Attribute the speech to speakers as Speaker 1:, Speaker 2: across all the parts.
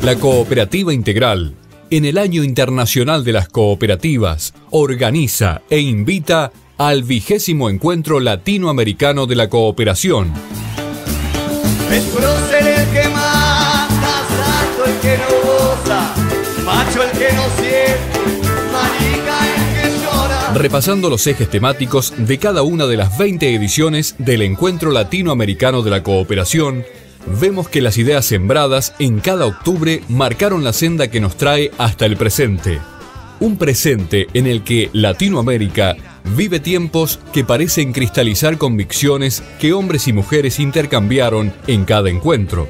Speaker 1: La Cooperativa Integral, en el Año Internacional de las Cooperativas, organiza e invita al 20º Encuentro Latinoamericano de la Cooperación.
Speaker 2: Es prócer el que mata, santo el que no goza, macho el que no siente, marica el que llora.
Speaker 1: Repasando los ejes temáticos de cada una de las 20 ediciones del Encuentro Latinoamericano de la Cooperación, vemos que las ideas sembradas en cada octubre marcaron la senda que nos trae hasta el presente. Un presente en el que Latinoamérica vive tiempos que parecen cristalizar convicciones que hombres y mujeres intercambiaron en cada encuentro.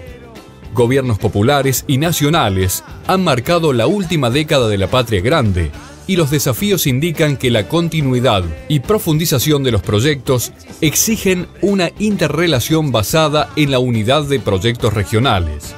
Speaker 1: Gobiernos populares y nacionales han marcado la última década de la patria grande, y los desafíos indican que la continuidad y profundización de los proyectos exigen una interrelación basada en la unidad de proyectos regionales.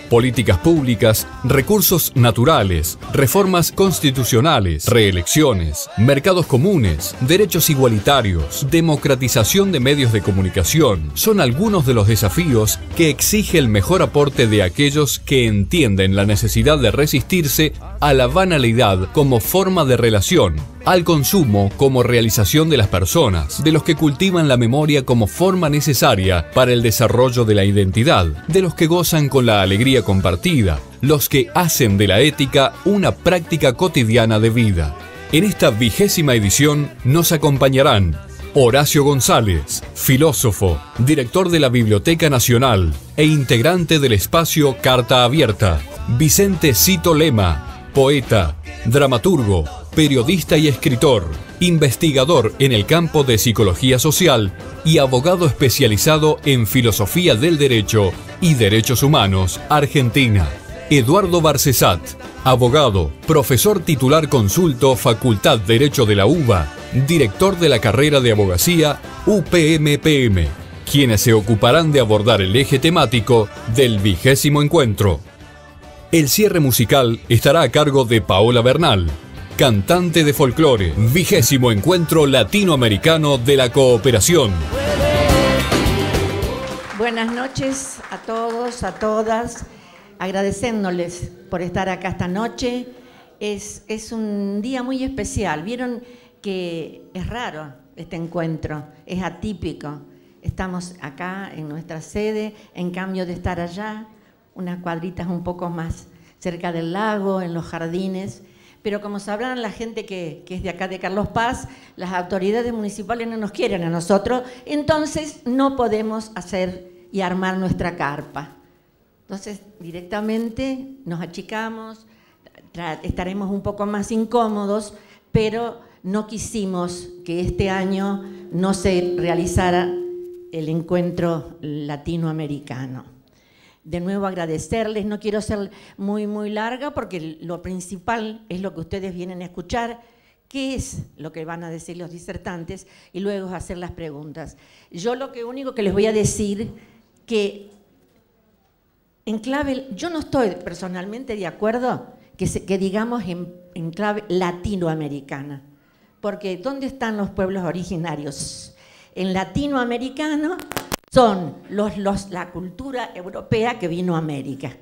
Speaker 1: Políticas públicas, recursos naturales, reformas constitucionales, reelecciones, mercados comunes, derechos igualitarios, democratización de medios de comunicación, son algunos de los desafíos que exige el mejor aporte de aquellos que entienden la necesidad de resistirse a la banalidad como forma de relación, al consumo como realización de las personas, de los que cultivan la memoria como forma necesaria para el desarrollo de la identidad, de los que gozan con la alegría compartida, los que hacen de la ética una práctica cotidiana de vida. En esta 20ª edición nos acompañarán Horacio González, filósofo, director de la Biblioteca Nacional e integrante del espacio Carta Abierta; Vicente Cito Lema, poeta, dramaturgo, periodista y escritor, investigador en el campo de psicología social y abogado especializado en filosofía del derecho y derechos humanos, Argentina. Eduardo Barcesat, abogado, profesor titular consulto, Facultad Derecho de la UBA, director de la carrera de abogacía UPM-PM, quienes se ocuparán de abordar el eje temático del 20º encuentro. El cierre musical estará a cargo de Paola Bernal, cantante de folclore. 20º Encuentro Latinoamericano de la Cooperación.
Speaker 3: Buenas noches a todos, a todas, agradeciéndoles por estar acá esta noche. Es un día muy especial. Vieron que es raro este encuentro, es atípico. Estamos acá en nuestra sede, en cambio de estar allá, unas cuadritas un poco más cerca del lago, en los jardines. Pero como sabrán la gente que es de acá de Carlos Paz, las autoridades municipales no nos quieren a nosotros, entonces no podemos hacer y armar nuestra carpa. Entonces directamente nos achicamos, estaremos un poco más incómodos, pero no quisimos que este año no se realizara el encuentro latinoamericano. De nuevo agradecerles, no quiero ser muy larga porque lo principal es lo que ustedes vienen a escuchar, qué es lo que van a decir los disertantes y luego hacer las preguntas. Yo lo único que les voy a decir que en clave, yo no estoy personalmente de acuerdo que digamos en clave latinoamericana, porque ¿dónde están los pueblos originarios? En latinoamericano son la cultura europea que vino a América.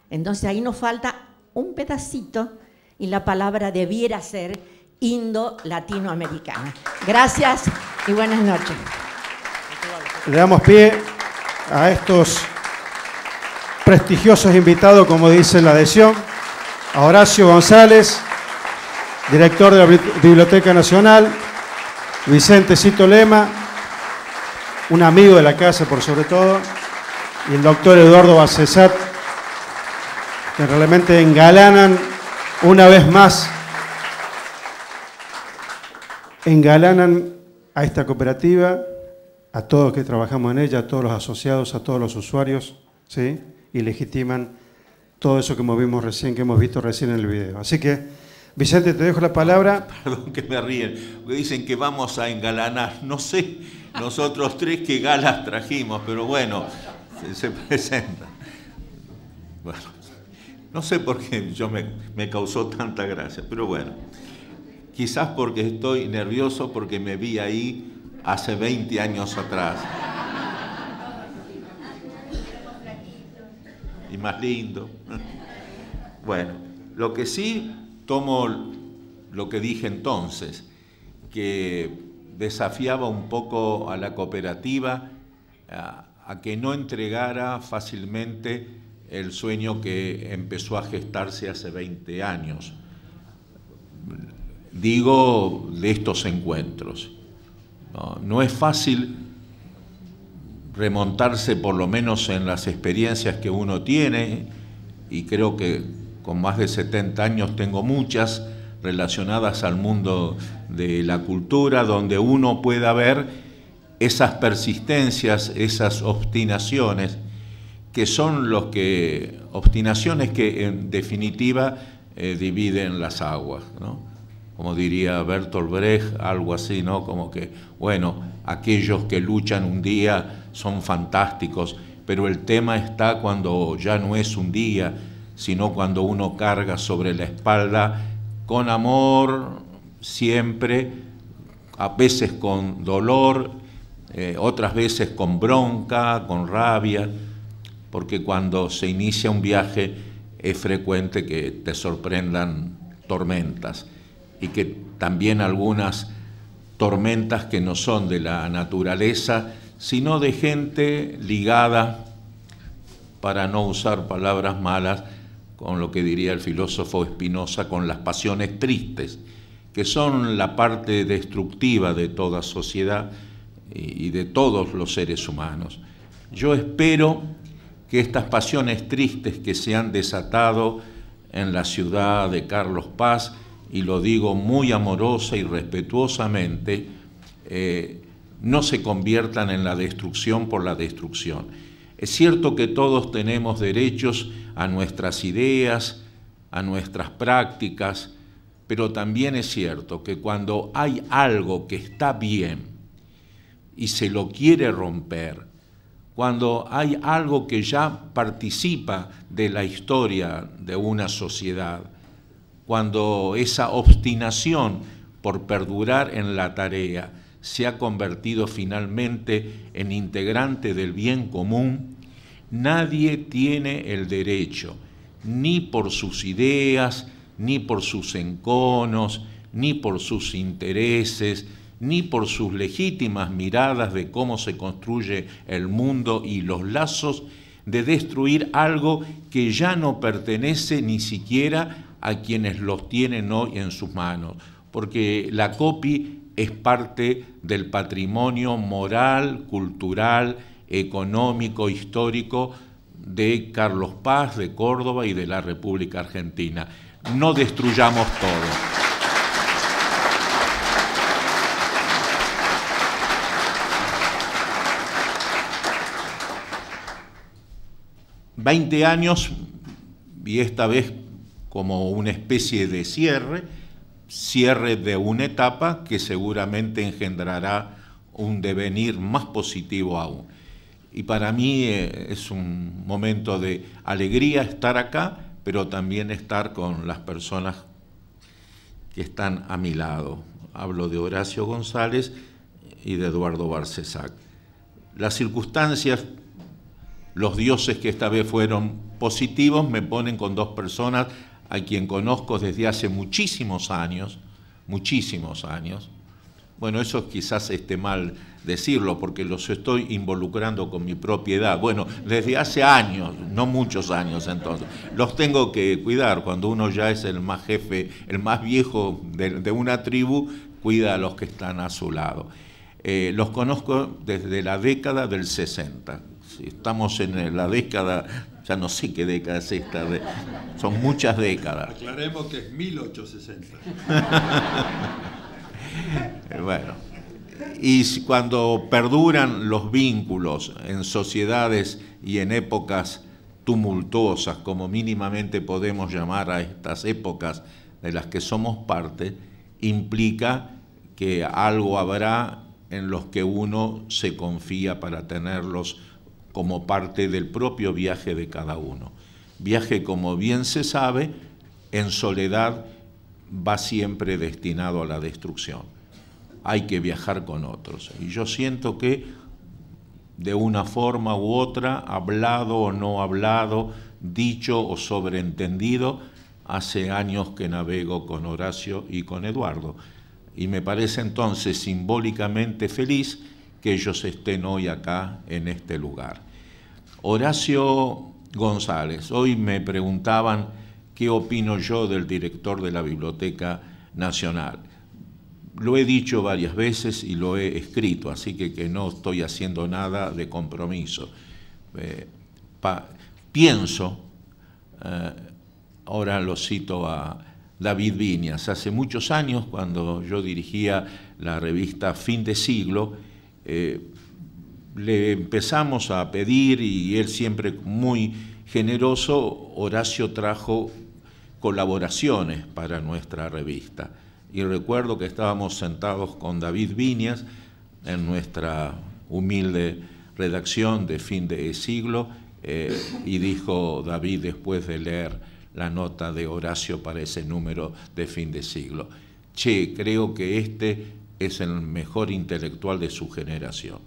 Speaker 3: Entonces ahí nos falta un pedacito y la palabra debiera ser indo-latinoamericana. Gracias y buenas noches.
Speaker 4: Le damos pie a estos prestigiosos invitados, como dice la adhesión, a Horacio González, director de la Biblioteca Nacional, Vicente Cito Lema, un amigo de la casa por sobre todo, y el doctor Eduardo Barcesat, que realmente engalanan una vez más, a esta cooperativa, a todos los que trabajamos en ella, a todos los asociados, a todos los usuarios, ¿sí? Y legitiman todo eso que hemos visto recién en el video. Así que, Vicente, te dejo la palabra.
Speaker 5: Perdón que me ríen, porque dicen que vamos a engalanar. No sé nosotros tres qué galas trajimos, pero bueno, se presentan. Bueno, no sé por qué me causó tanta gracia, pero bueno. Quizás porque estoy nervioso porque me vi ahí hace 20 años atrás. Y más lindo. Bueno, lo que sí tomo lo que dije entonces, que desafiaba un poco a la cooperativa a que no entregara fácilmente el sueño que empezó a gestarse hace 20 años. Digo, de estos encuentros. No es fácil remontarse, por lo menos en las experiencias que uno tiene, y creo que con más de 70 años tengo muchas relacionadas al mundo de la cultura, donde uno pueda ver esas persistencias, esas obstinaciones, que son obstinaciones que en definitiva dividen las aguas, ¿no? Como diría Bertolt Brecht, algo así, ¿no? Como que, bueno, aquellos que luchan un día son fantásticos, pero el tema está cuando ya no es un día, sino cuando uno carga sobre la espalda con amor, siempre, a veces con dolor, otras veces con bronca, con rabia, porque cuando se inicia un viaje es frecuente que te sorprendan tormentas, y que también algunas tormentas que no son de la naturaleza, sino de gente ligada, para no usar palabras malas, con lo que diría el filósofo Spinoza, con las pasiones tristes, que son la parte destructiva de toda sociedad y de todos los seres humanos. Yo espero que estas pasiones tristes que se han desatado en la ciudad de Carlos Paz, y lo digo muy amorosa y respetuosamente, no se conviertan en la destrucción por la destrucción. Es cierto que todos tenemos derechos a nuestras ideas, a nuestras prácticas, pero también es cierto que cuando hay algo que está bien y se lo quiere romper, cuando hay algo que ya participa de la historia de una sociedad, cuando esa obstinación por perdurar en la tarea se ha convertido finalmente en integrante del bien común, nadie tiene el derecho, ni por sus ideas, ni por sus enconos, ni por sus intereses, ni por sus legítimas miradas de cómo se construye el mundo y los lazos, de destruir algo que ya no pertenece ni siquiera a quienes los tienen hoy en sus manos, porque la COPI es parte del patrimonio moral, cultural, económico, histórico de Carlos Paz, de Córdoba y de la República Argentina. No destruyamos todo. 20 años, y esta vez como una especie de cierre de una etapa que seguramente engendrará un devenir más positivo aún. Y para mí es un momento de alegría estar acá, pero también estar con las personas que están a mi lado. Hablo de Horacio González y de Eduardo Barcesac. Las circunstancias, los dioses que esta vez fueron positivos, me ponen con dos personas a quien conozco desde hace muchísimos años. Bueno, eso quizás esté mal decirlo, porque los estoy involucrando con mi propia edad. Bueno, desde hace años, no muchos años entonces. Los tengo que cuidar. Cuando uno ya es el más jefe, el más viejo de una tribu, cuida a los que están a su lado. Los conozco desde la década del 60. Si estamos en la década, ya no sé qué década es esta, son muchas décadas.
Speaker 6: Aclaremos que es 1860.
Speaker 5: Bueno, y cuando perduran los vínculos en sociedades y en épocas tumultuosas, como mínimamente podemos llamar a estas épocas de las que somos parte, implica que algo habrá en los que uno se confía para tenerlos como parte del propio viaje de cada uno. Viaje, como bien se sabe, en soledad va siempre destinado a la destrucción. Hay que viajar con otros. Y yo siento que de una forma u otra, hablado o no hablado, dicho o sobreentendido, hace años que navego con Horacio y con Eduardo, y me parece entonces simbólicamente feliz que ellos estén hoy acá en este lugar. Horacio González, hoy me preguntaban qué opino yo del director de la Biblioteca Nacional. Lo he dicho varias veces y lo he escrito, así que no estoy haciendo nada de compromiso. Pienso, ahora lo cito a David Viñas, hace muchos años cuando yo dirigía la revista Fin de Siglo, le empezamos a pedir, y él siempre muy generoso, Horacio trajo colaboraciones para nuestra revista. Y recuerdo que estábamos sentados con David Viñas en nuestra humilde redacción de Fin de Siglo, y dijo David, después de leer la nota de Horacio para ese número de Fin de Siglo: che, creo que este es el mejor intelectual de su generación.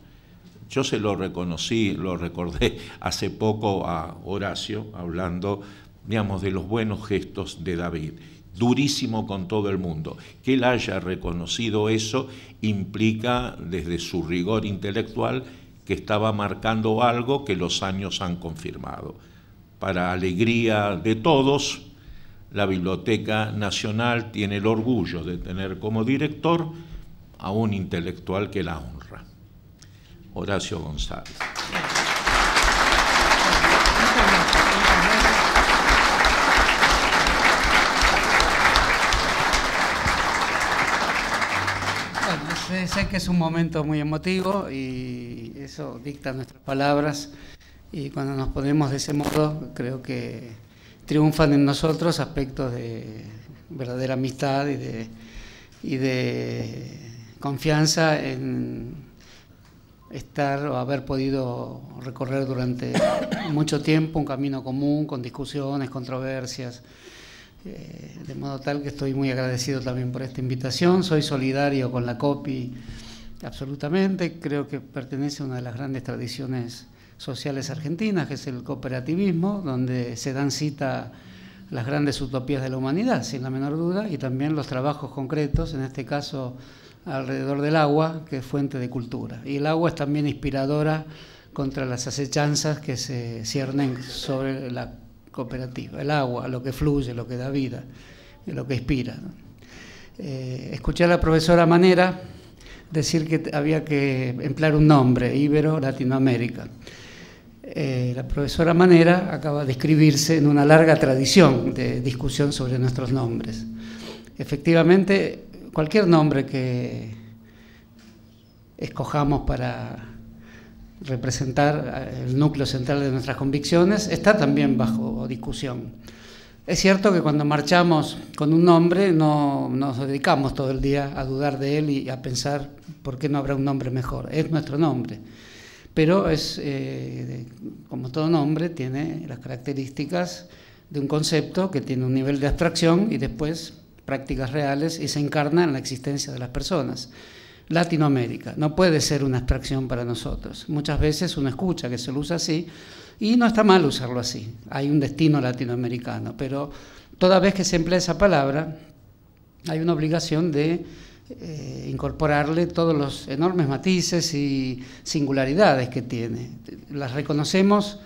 Speaker 5: Yo se lo reconocí, lo recordé hace poco a Horacio, hablando, digamos, de los buenos gestos de David. Durísimo con todo el mundo. Que él haya reconocido eso implica, desde su rigor intelectual, que estaba marcando algo que los años han confirmado. Para alegría de todos, la Biblioteca Nacional tiene el orgullo de tener como director a un intelectual que la honra. Horacio González.
Speaker 7: Sé que es un momento muy emotivo y eso dicta nuestras palabras, y cuando nos ponemos de ese modo creo que triunfan en nosotros aspectos de verdadera amistad y de confianza en estar o haber podido recorrer durante mucho tiempo un camino común, con discusiones, controversias. De modo tal que estoy muy agradecido también por esta invitación. Soy solidario con la COPI absolutamente. Creo que pertenece a una de las grandes tradiciones sociales argentinas, que es el cooperativismo, donde se dan cita las grandes utopías de la humanidad, sin la menor duda, y también los trabajos concretos, en este caso alrededor del agua, que es fuente de cultura. Y el agua es también inspiradora contra las acechanzas que se ciernen sobre la cooperativa. El agua, lo que fluye, lo que da vida, lo que inspira, ¿no? Escuché a la profesora Manera decir que había que emplear un nombre: Ibero-Latinoamérica. La profesora Manera acaba de inscribirse en una larga tradición de discusión sobre nuestros nombres. Efectivamente, cualquier nombre que escojamos para representar el núcleo central de nuestras convicciones está también bajo discusión. Es cierto que cuando marchamos con un nombre no nos dedicamos todo el día a dudar de él y a pensar por qué no habrá un nombre mejor. Es nuestro nombre, pero es como todo nombre tiene las características de un concepto que tiene un nivel de abstracción y después prácticas reales, y se encarna en la existencia de las personas. Latinoamérica no puede ser una abstracción para nosotros. Muchas veces uno escucha que se lo usa así, y no está mal usarlo así. Hay un destino latinoamericano, pero toda vez que se emplea esa palabra, hay una obligación de incorporarle todos los enormes matices y singularidades que tiene. Las reconocemos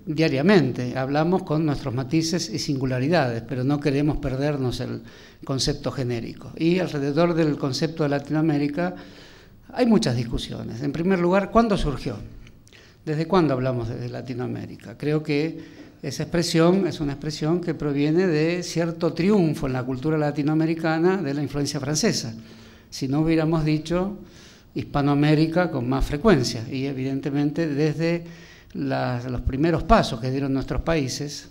Speaker 7: diariamente, hablamos con nuestros matices y singularidades, pero no queremos perdernos el concepto genérico. Y alrededor del concepto de Latinoamérica hay muchas discusiones. En primer lugar, ¿cuándo surgió? ¿Desde cuándo hablamos de Latinoamérica? Creo que esa expresión es una expresión que proviene de cierto triunfo en la cultura latinoamericana de la influencia francesa. Si no hubiéramos dicho Hispanoamérica con más frecuencia, y evidentemente desde los primeros pasos que dieron nuestros países,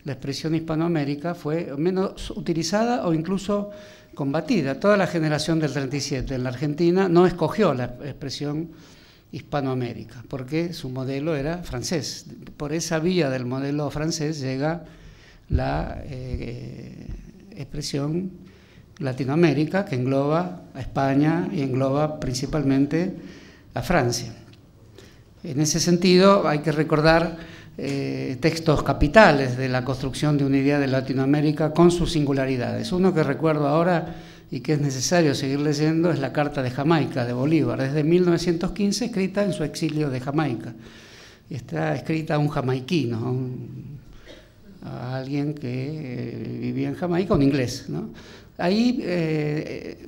Speaker 7: la expresión Hispanoamérica fue menos utilizada o incluso combatida. Toda la generación del 37 en la Argentina no escogió la expresión Hispanoamérica, porque su modelo era francés. Por esa vía del modelo francés llega la expresión Latinoamérica, que engloba a España y engloba principalmente a Francia. En ese sentido hay que recordar textos capitales de la construcción de una idea de Latinoamérica con sus singularidades. Uno que recuerdo ahora y que es necesario seguir leyendo es la Carta de Jamaica de Bolívar, desde 1915, escrita en su exilio de Jamaica. Y está escrita a un jamaiquino, a alguien que vivía en Jamaica, un inglés, ¿no? Ahí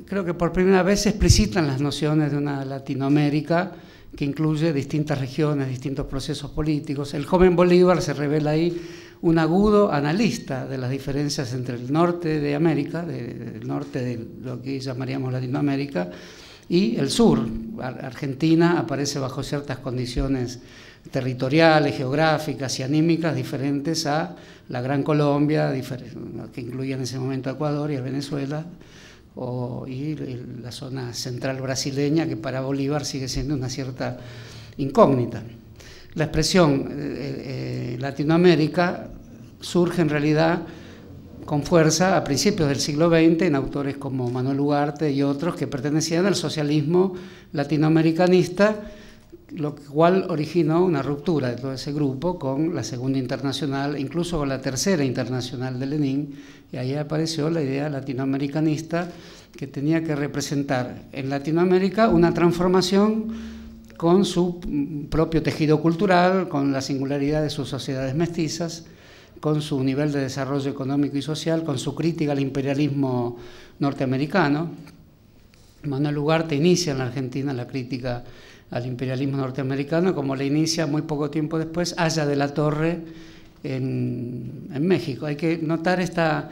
Speaker 7: creo que por primera vez se explicitan las nociones de una Latinoamérica que incluye distintas regiones, distintos procesos políticos. El joven Bolívar se revela ahí un agudo analista de las diferencias entre el norte de América, el norte de lo que llamaríamos Latinoamérica, y el sur. Argentina aparece bajo ciertas condiciones territoriales, geográficas y anímicas diferentes a la Gran Colombia, que incluía en ese momento a Ecuador y a Venezuela, y la zona central brasileña, que para Bolívar sigue siendo una cierta incógnita. La expresión Latinoamérica surge en realidad con fuerza a principios del siglo XX en autores como Manuel Ugarte y otros que pertenecían al socialismo latinoamericanista, lo cual originó una ruptura de todo ese grupo con la Segunda Internacional, incluso con la Tercera Internacional de Lenin, y ahí apareció la idea latinoamericanista que tenía que representar en Latinoamérica una transformación con su propio tejido cultural, con la singularidad de sus sociedades mestizas, con su nivel de desarrollo económico y social, con su crítica al imperialismo norteamericano. Manuel Ugarte inicia en la Argentina la crítica al imperialismo norteamericano, como le inicia muy poco tiempo después Aya de la Torre en México. Hay que notar esta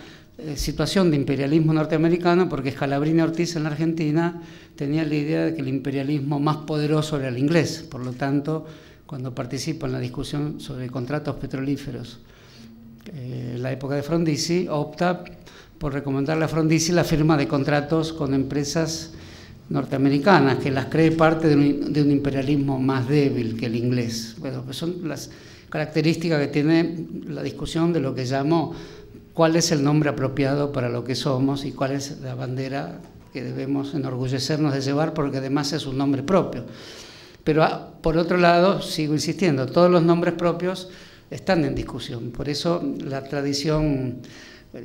Speaker 7: situación de imperialismo norteamericano porque Scalabrini Ortiz en la Argentina tenía la idea de que el imperialismo más poderoso era el inglés. Por lo tanto, cuando participa en la discusión sobre contratos petrolíferos en la época de Frondizi, opta por recomendarle a Frondizi la firma de contratos con empresas norteamericanas, que las cree parte de un imperialismo más débil que el inglés. Bueno, pues son las características que tiene la discusión de lo que llamo cuál es el nombre apropiado para lo que somos y cuál es la bandera que debemos enorgullecernos de llevar, porque además es un nombre propio. Pero por otro lado, sigo insistiendo, todos los nombres propios están en discusión. Por eso la tradición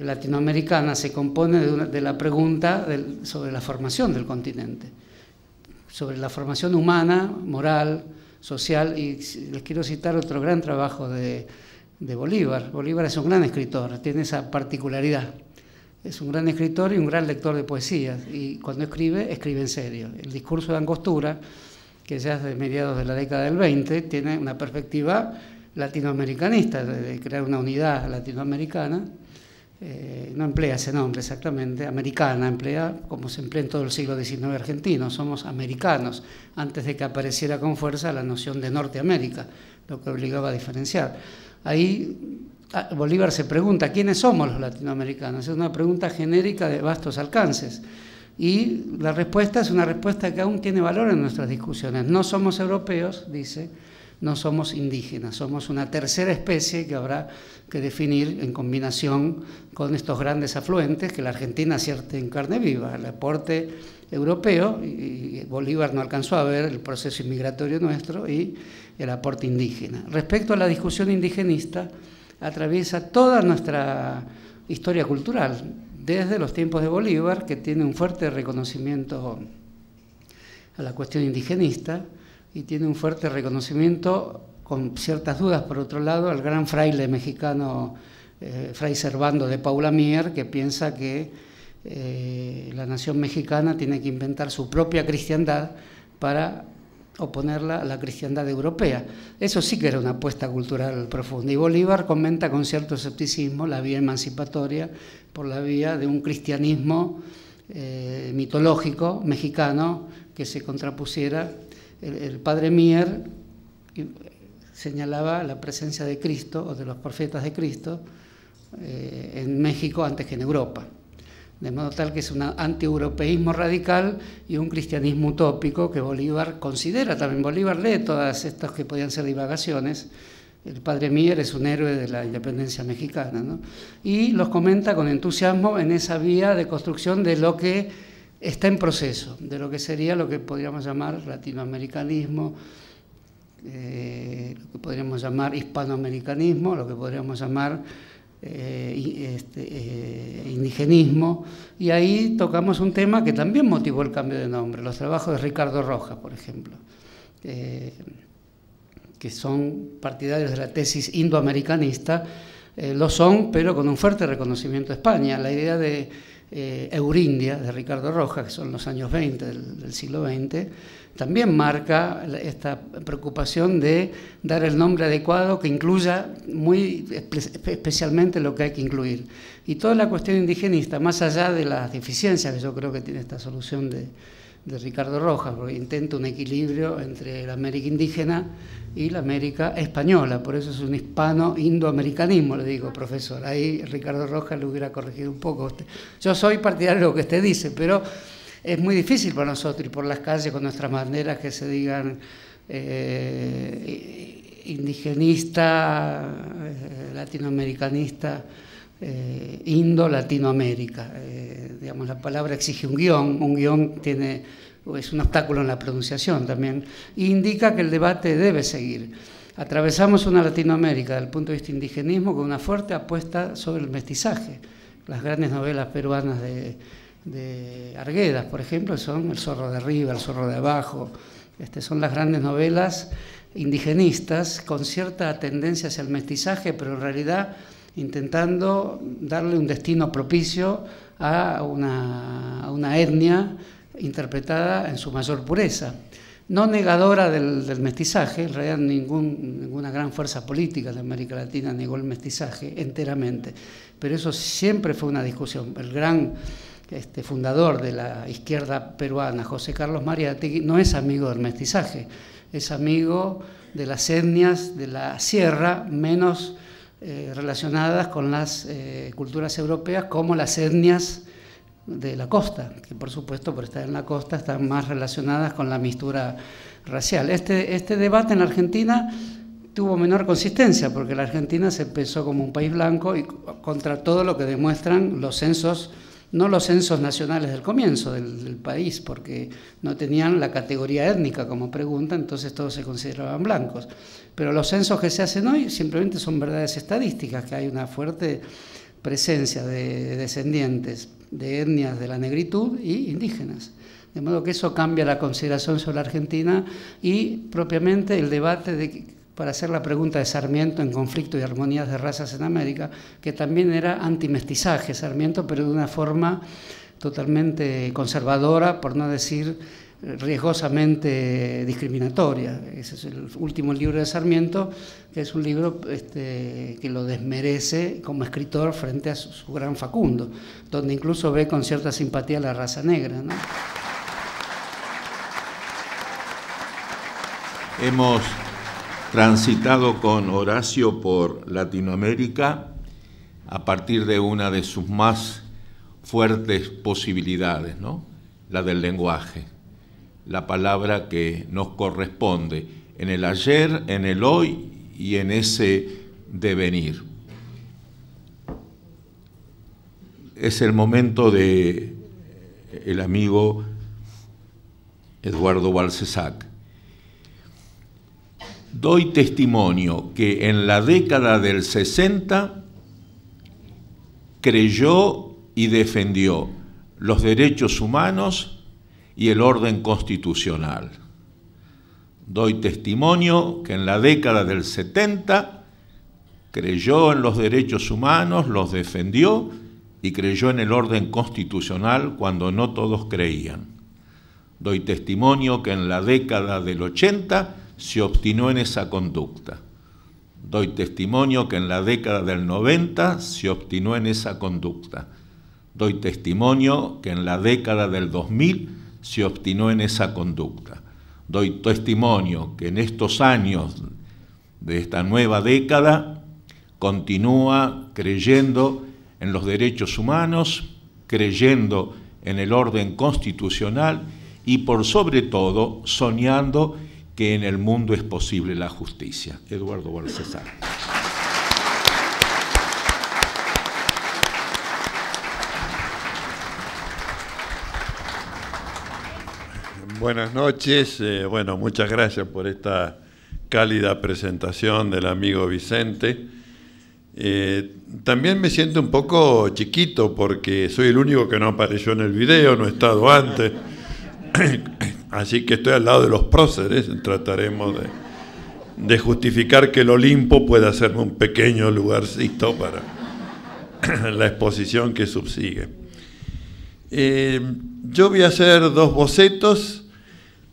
Speaker 7: latinoamericana se compone de la pregunta sobre la formación del continente, sobre la formación humana, moral, social, y les quiero citar otro gran trabajo de Bolívar. Bolívar es un gran escritor, tiene esa particularidad. Es un gran escritor y un gran lector de poesías, y cuando escribe, escribe en serio. El discurso de Angostura, que ya es de mediados de la década del 20, tiene una perspectiva latinoamericanista, de crear una unidad latinoamericana. No emplea ese nombre exactamente, americana, emplea como se emplea en todo el siglo XIX argentino, somos americanos, antes de que apareciera con fuerza la noción de Norteamérica, lo que obligaba a diferenciar. Ahí Bolívar se pregunta, ¿quiénes somos los latinoamericanos? Es una pregunta genérica de vastos alcances, y la respuesta es una respuesta que aún tiene valor en nuestras discusiones. No somos europeos, dice, no somos indígenas, somos una tercera especie que habrá que definir en combinación con estos grandes afluentes que la Argentina acierte en carne viva, el aporte europeo, y Bolívar no alcanzó a ver el proceso inmigratorio nuestro, y el aporte indígena. Respecto a la discusión indigenista, atraviesa toda nuestra historia cultural, desde los tiempos de Bolívar, que tiene un fuerte reconocimiento a la cuestión indigenista, y tiene un fuerte reconocimiento, con ciertas dudas por otro lado, al gran fraile mexicano Fray Servando de Paula Mier, que piensa que la nación mexicana tiene que inventar su propia cristiandad para oponerla a la cristiandad europea. Eso sí que era una apuesta cultural profunda, y Bolívar comenta con cierto escepticismo la vía emancipatoria por la vía de un cristianismo mitológico mexicano que se contrapusiera. El padre Mier señalaba la presencia de Cristo o de los profetas de Cristo en México antes que en Europa, de modo tal que es un antieuropeísmo radical y un cristianismo utópico que Bolívar considera. También Bolívar lee todas estas que podían ser divagaciones. El padre Mier es un héroe de la independencia mexicana, ¿no? Y los comenta con entusiasmo en esa vía de construcción de lo que está en proceso, de lo que sería lo que podríamos llamar latinoamericanismo, lo que podríamos llamar hispanoamericanismo, lo que podríamos llamar indigenismo, y ahí tocamos un tema que también motivó el cambio de nombre, los trabajos de Ricardo Rojas, por ejemplo, que son partidarios de la tesis indoamericanista, lo son, pero con un fuerte reconocimiento a España. La idea de Eurindia, de Ricardo Rojas, que son los años 20 del siglo XX, también marca esta preocupación de dar el nombre adecuado que incluya muy especialmente lo que hay que incluir. Y toda la cuestión indigenista, más allá de las deficiencias que yo creo que tiene esta solución de Ricardo Rojas, porque intenta un equilibrio entre la América indígena y la América española, por eso es un hispano-indoamericanismo, le digo, profesor. Ahí Ricardo Rojas le hubiera corregido un poco a usted. Yo soy partidario de lo que usted dice, pero es muy difícil para nosotros ir por las calles con nuestras banderas que se digan indigenista, latinoamericanista, Indo-Latinoamérica. Digamos, la palabra exige un guión es un obstáculo en la pronunciación también, e indica que el debate debe seguir. Atravesamos una Latinoamérica desde el punto de vista indigenismo con una fuerte apuesta sobre el mestizaje. Las grandes novelas peruanas de Arguedas, por ejemplo, son El zorro de arriba, El zorro de abajo. Son las grandes novelas indigenistas con cierta tendencia hacia el mestizaje, pero en realidad intentando darle un destino propicio a una etnia interpretada en su mayor pureza. No negadora del mestizaje, en realidad ninguna gran fuerza política de América Latina negó el mestizaje enteramente, pero eso siempre fue una discusión. El gran fundador de la izquierda peruana, José Carlos Mariátegui, no es amigo del mestizaje, es amigo de las etnias de la sierra menos relacionadas con las culturas europeas, como las etnias de la costa, que por supuesto por estar en la costa están más relacionadas con la mixtura racial. Este debate en la Argentina tuvo menor consistencia, porque la Argentina se pensó como un país blanco y contra todo lo que demuestran los censos, no los censos nacionales del comienzo del país, porque no tenían la categoría étnica como pregunta, entonces todos se consideraban blancos. Pero los censos que se hacen hoy simplemente son verdades estadísticas, que hay una fuerte presencia de descendientes de etnias de la negritud y indígenas. De modo que eso cambia la consideración sobre la Argentina y propiamente el debate para hacer la pregunta de Sarmiento en Conflicto y Armonías de Razas en América, que también era antimestizaje Sarmiento, pero de una forma totalmente conservadora, por no decir riesgosamente discriminatoria. Ese es el último libro de Sarmiento, que es un libro que lo desmerece como escritor frente a su gran Facundo, donde incluso ve con cierta simpatía a la raza negra, ¿no?
Speaker 5: Hemos transitado con Horacio por Latinoamérica a partir de una de sus más fuertes posibilidades, ¿no? La del lenguaje, la palabra que nos corresponde en el ayer, en el hoy y en ese devenir. Es el momento de el amigo Eduardo Balcesac. Doy testimonio que en la década del 60 creyó y defendió los derechos humanos y el orden constitucional. Doy testimonio que en la década del 70 creyó en los derechos humanos, los defendió y creyó en el orden constitucional cuando no todos creían. Doy testimonio que en la década del 80 se obstinó en esa conducta. Doy testimonio que en la década del 90 se obstinó en esa conducta. Doy testimonio que en la década del 2000 se obstinó en esa conducta. Doy testimonio que en estos años de esta nueva década continúa creyendo en los derechos humanos, creyendo en el orden constitucional y por sobre todo soñando que en el mundo es posible la justicia. Eduardo Balcesac.
Speaker 6: Buenas noches. Bueno, muchas gracias por esta cálida presentación del amigo Vicente. También me siento un poco chiquito porque soy el único que no apareció en el video, no he estado antes. Así que estoy al lado de los próceres, trataremos de justificar que el Olimpo pueda hacerme un pequeño lugarcito para la exposición que subsigue. Yo voy a hacer dos bocetos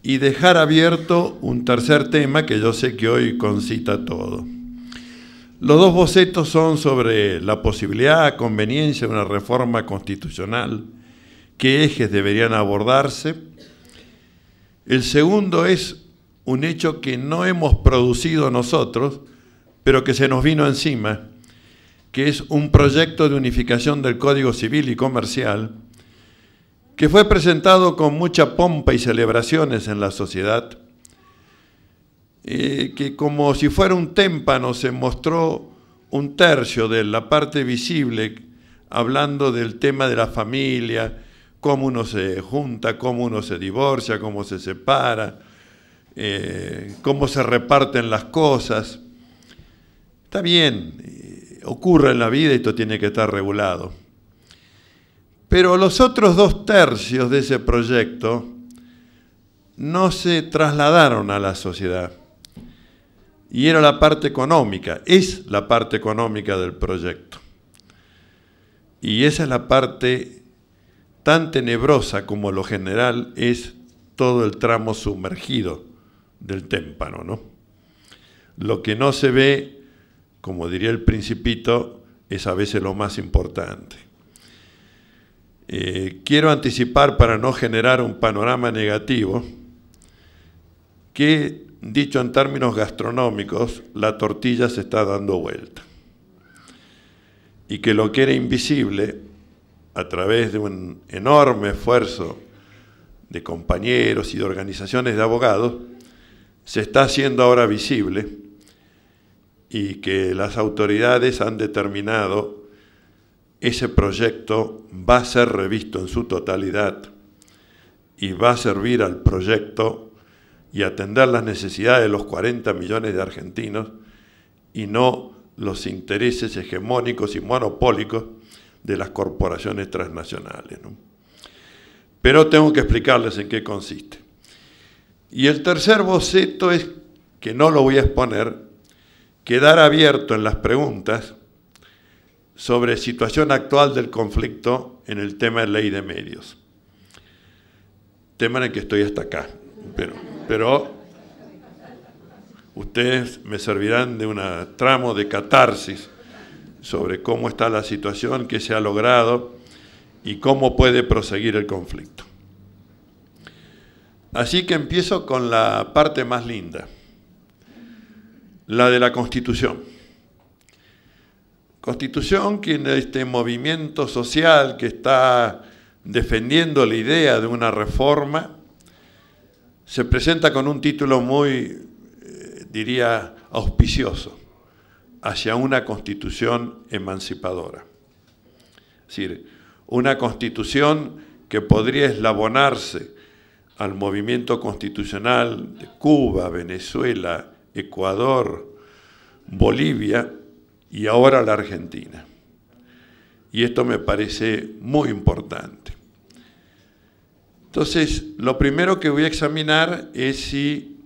Speaker 6: y dejar abierto un tercer tema que yo sé que hoy concita todo. Los dos bocetos son sobre la posibilidad, conveniencia de una reforma constitucional, qué ejes deberían abordarse. El segundo es un hecho que no hemos producido nosotros, pero que se nos vino encima, que es un proyecto de unificación del Código Civil y Comercial, que fue presentado con mucha pompa y celebraciones en la sociedad, que como si fuera un témpano se mostró un tercio de la parte visible, hablando del tema de la familia, cómo uno se junta, cómo uno se divorcia, cómo se separa, cómo se reparten las cosas. Está bien, ocurre en la vida y esto tiene que estar regulado. Pero los otros 2/3 de ese proyecto no se trasladaron a la sociedad. Y era la parte económica, es la parte económica del proyecto. Y esa es la parte tan tenebrosa como lo general es todo el tramo sumergido del témpano, ¿no? Lo que no se ve, como diría el Principito, es a veces lo más importante. Quiero anticipar, para no generar un panorama negativo, que, dicho en términos gastronómicos, la tortilla se está dando vuelta. Y que lo que era invisible, a través de un enorme esfuerzo de compañeros y de organizaciones de abogados, se está haciendo ahora visible, y que las autoridades han determinado ese proyecto va a ser revisto en su totalidad y va a servir al proyecto y atender las necesidades de los 40 millones de argentinos y no los intereses hegemónicos y monopólicos de las corporaciones transnacionales, ¿no? Pero tengo que explicarles en qué consiste. Y el tercer boceto es, que no lo voy a exponer, quedar abierto en las preguntas sobre situación actual del conflicto en el tema de ley de medios. Tema en el que estoy hasta acá, pero ustedes me servirán de un tramo de catarsis sobre cómo está la situación, qué se ha logrado y cómo puede proseguir el conflicto. Así que empiezo con la parte más linda, la de la Constitución. Constitución que en este movimiento social que está defendiendo la idea de una reforma se presenta con un título muy, diría, auspicioso, hacia una Constitución emancipadora. Es decir, una Constitución que podría eslabonarse al movimiento constitucional de Cuba, Venezuela, Ecuador, Bolivia y ahora la Argentina. Y esto me parece muy importante. Entonces, lo primero que voy a examinar es si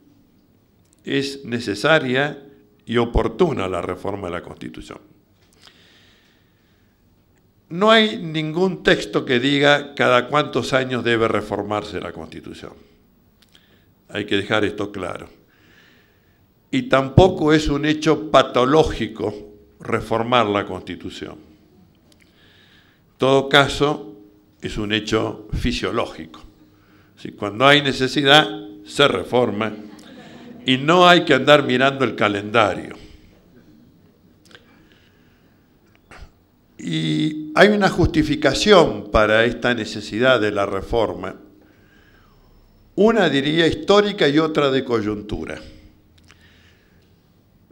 Speaker 6: es necesaria y oportuna la reforma de la Constitución. No hay ningún texto que diga cada cuántos años debe reformarse la Constitución. Hay que dejar esto claro. Y tampoco es un hecho patológico reformar la Constitución. En todo caso, es un hecho fisiológico. Si cuando hay necesidad, se reforma y no hay que andar mirando el calendario. Y hay una justificación para esta necesidad de la reforma, una diría histórica y otra de coyuntura.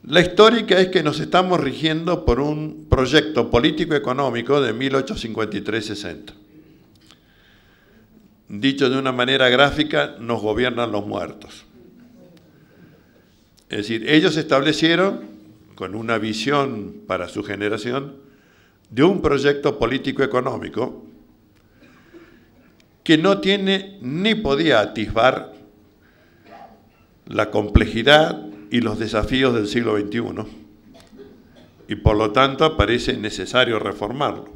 Speaker 6: La histórica es que nos estamos rigiendo por un proyecto político-económico de 1853-60. Dicho de una manera gráfica, nos gobiernan los muertos. Es decir, ellos establecieron, con una visión para su generación, de un proyecto político-económico que no tiene ni podía atisbar la complejidad y los desafíos del siglo XXI, y por lo tanto parece necesario reformarlo.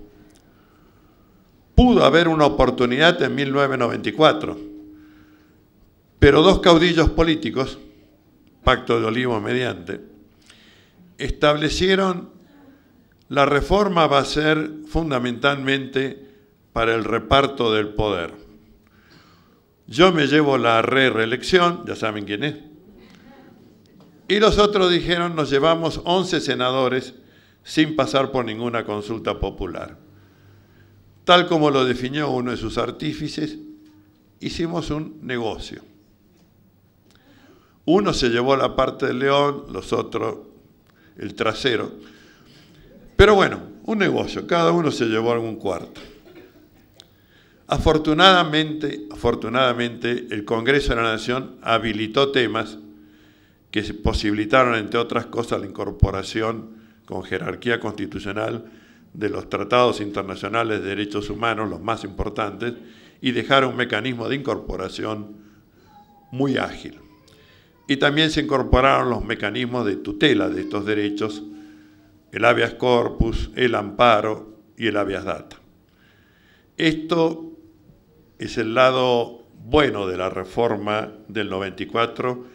Speaker 6: Pudo haber una oportunidad en 1994, pero dos caudillos políticos, Pacto de Olivos mediante, establecieron la reforma va a ser fundamentalmente para el reparto del poder. Yo me llevo la reelección, ya saben quién es, y los otros dijeron, nos llevamos 11 senadores sin pasar por ninguna consulta popular. Tal como lo definió uno de sus artífices, hicimos un negocio. Uno se llevó la parte del león, los otros el trasero. Pero bueno, un negocio, cada uno se llevó algún cuarto. Afortunadamente, el Congreso de la Nación habilitó temas que posibilitaron, entre otras cosas, la incorporación con jerarquía constitucional de los tratados internacionales de derechos humanos, los más importantes, y dejaron un mecanismo de incorporación muy ágil. Y también se incorporaron los mecanismos de tutela de estos derechos, el habeas corpus, el amparo y el habeas data. Esto es el lado bueno de la reforma del 94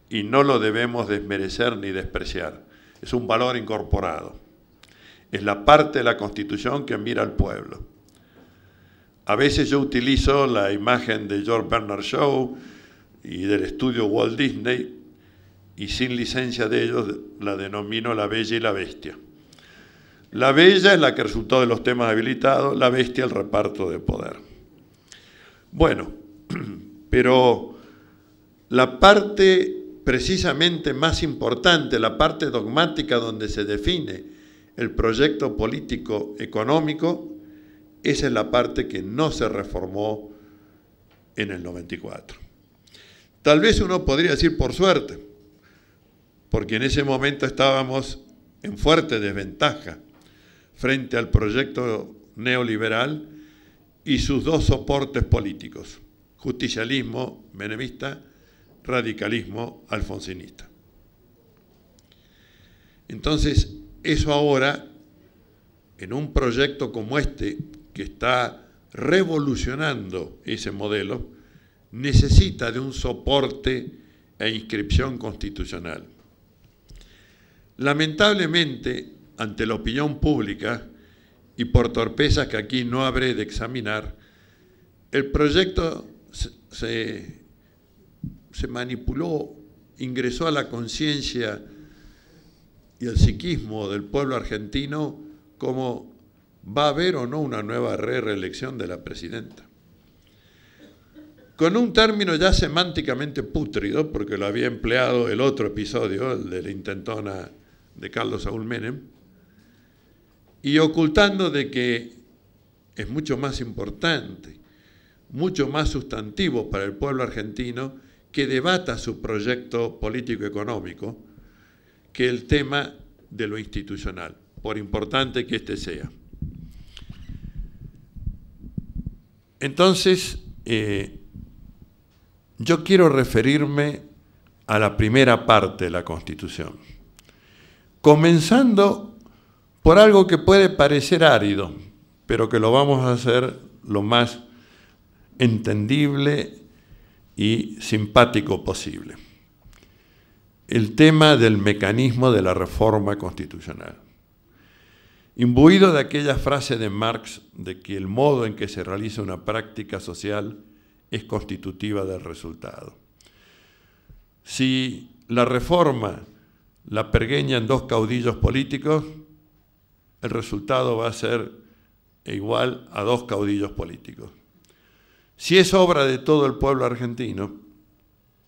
Speaker 6: y no lo debemos desmerecer ni despreciar. Es un valor incorporado. Es la parte de la Constitución que mira al pueblo. A veces yo utilizo la imagen de George Bernard Shaw y del estudio Walt Disney, y sin licencia de ellos la denomino La Bella y la Bestia. La Bella es la que resultó de los temas habilitados, la Bestia el reparto de poder. Bueno, pero la parte precisamente más importante, la parte dogmática donde se define el proyecto político económico, esa es la parte que no se reformó en el 94. Tal vez uno podría decir por suerte, porque en ese momento estábamos en fuerte desventaja frente al proyecto neoliberal y sus dos soportes políticos, justicialismo menemista, radicalismo alfonsinista. Entonces, eso ahora, en un proyecto como este, que está revolucionando ese modelo, necesita de un soporte e inscripción constitucional. Lamentablemente, ante la opinión pública y por torpezas que aquí no habré de examinar, el proyecto se manipuló, ingresó a la conciencia y al psiquismo del pueblo argentino como va a haber o no una nueva reelección de la presidenta. Con un término ya semánticamente pútrido, porque lo había empleado el otro episodio, el de la intentona de Carlos Saúl Menem, y ocultando de que es mucho más importante, mucho más sustantivo para el pueblo argentino que debata su proyecto político-económico que el tema de lo institucional, por importante que éste sea. Entonces, yo quiero referirme a la primera parte de la Constitución, comenzando por algo que puede parecer árido, pero que lo vamos a hacer lo más entendible y simpático posible. El tema del mecanismo de la reforma constitucional. Imbuido de aquella frase de Marx de que el modo en que se realiza una práctica social es constitutiva del resultado. Si la reforma la pergeñan dos caudillos políticos, el resultado va a ser igual a dos caudillos políticos. Si es obra de todo el pueblo argentino,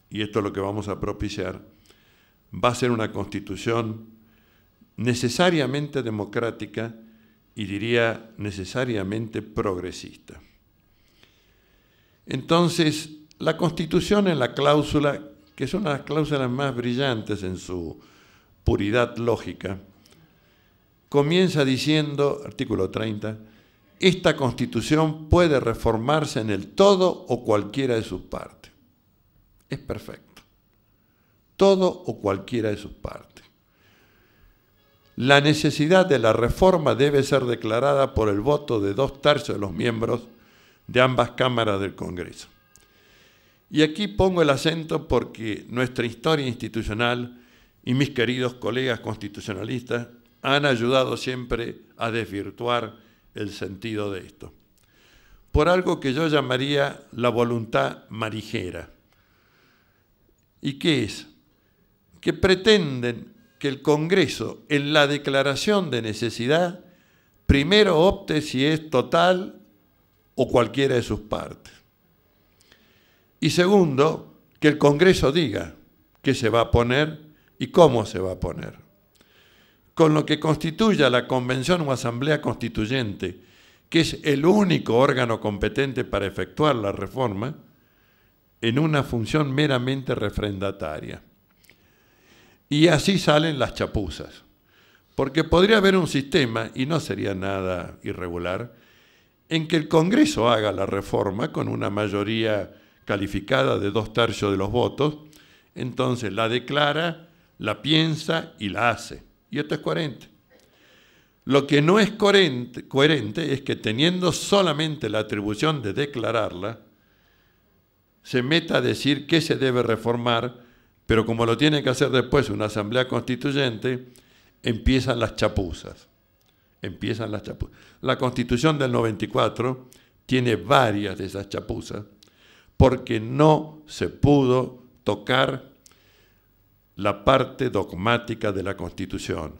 Speaker 6: y esto es lo que vamos a propiciar, va a ser una constitución necesariamente democrática y diría necesariamente progresista. Entonces, la Constitución en la cláusula que son las cláusulas más brillantes en su puridad lógica, comienza diciendo, artículo 30, esta Constitución puede reformarse en el todo o cualquiera de sus partes. Es perfecto. Todo o cualquiera de sus partes. La necesidad de la reforma debe ser declarada por el voto de 2/3 de los miembros de ambas cámaras del Congreso. Y aquí pongo el acento porque nuestra historia institucional y mis queridos colegas constitucionalistas han ayudado siempre a desvirtuar el sentido de esto, por algo que yo llamaría la voluntad marijera. ¿Y qué es? Que pretenden que el Congreso, en la declaración de necesidad, primero opte si es total o cualquiera de sus partes. Y segundo, que el Congreso diga qué se va a poner y cómo se va a poner. Con lo que constituya la Convención o Asamblea Constituyente, que es el único órgano competente para efectuar la reforma, en una función meramente refrendataria. Y así salen las chapuzas, porque podría haber un sistema, y no sería nada irregular, en que el Congreso haga la reforma con una mayoría calificada de 2/3 de los votos, entonces la declara, la piensa y la hace. Y esto es coherente. Lo que no es coherente es que teniendo solamente la atribución de declararla, se meta a decir qué se debe reformar, pero como lo tiene que hacer después una asamblea constituyente, empiezan las chapuzas. Empiezan las chapuzas. La Constitución del 94 tiene varias de esas chapuzas porque no se pudo tocar la parte dogmática de la Constitución,